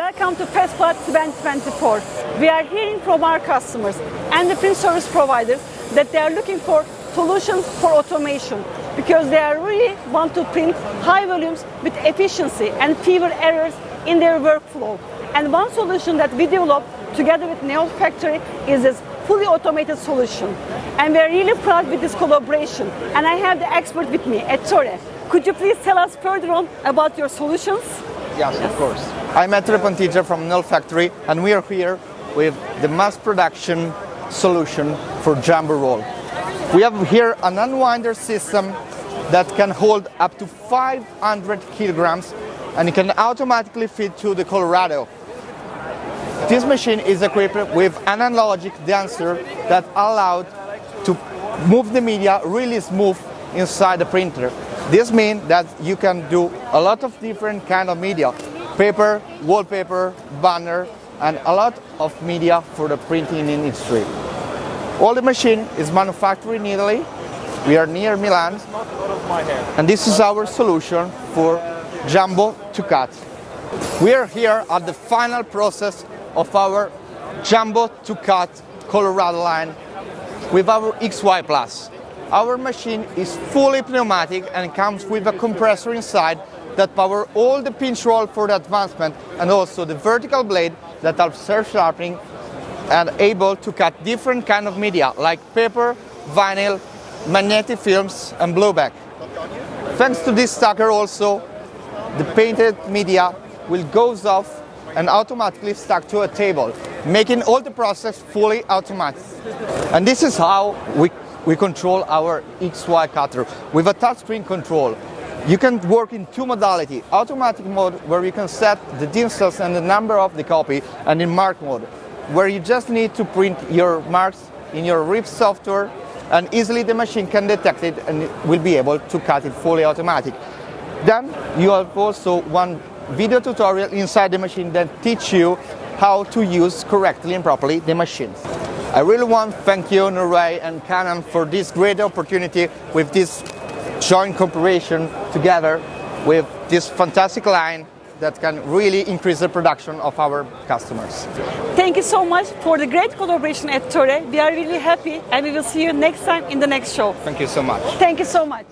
Welcome to Fespa 2024. We are hearing from our customers and the print service providers that they are looking for solutions for automation because they are really want to print high volumes with efficiency and fewer errors in their workflow. And one solution that we developed together with Neolt Factory is this fully automated solution. And we are really proud with this collaboration. And I have the expert with me, Ettore. Could you please tell us further on about your solutions? Yes, of course. I'm Ettore Pontigia from Neolt Factory, and we are here with the mass production solution for jumbo roll. We have here an unwinder system that can hold up to 500 kilograms, and it can automatically fit to the Colorado. This machine is equipped with an analogic dancer that allowed to move the media really smooth inside the printer. This means that you can do a lot of different kind of media, paper, wallpaper, banner, and a lot of media for the printing industry. All the machine is manufactured in Italy. We are near Milan, and this is our solution for jumbo to cut. We are here at the final process of our jumbo to cut Colorado line with our XY Plus. Our machine is fully pneumatic and comes with a compressor inside that powers all the pinch roll for the advancement and also the vertical blade that are self-sharpening and able to cut different kind of media like paper, vinyl, magnetic films and blowback. Thanks to this stacker also, the painted media will go off and automatically stuck to a table, making all the process fully automatic. And this is how we control our XY cutter with a touchscreen control. You can work in two modalities, automatic mode where you can set the distance and the number of the copy, and in mark mode where you just need to print your marks in your RIP software and easily the machine can detect it and it will be able to cut it fully automatic. Then you have also one video tutorial inside the machine that teach you how to use correctly and properly the machine. I really want to thank you, Norway and Canon, for this great opportunity with this joint cooperation together with this fantastic line that can really increase the production of our customers. Thank you so much for the great collaboration, Ettore. We are really happy and we will see you next time in the next show. Thank you so much. Thank you so much.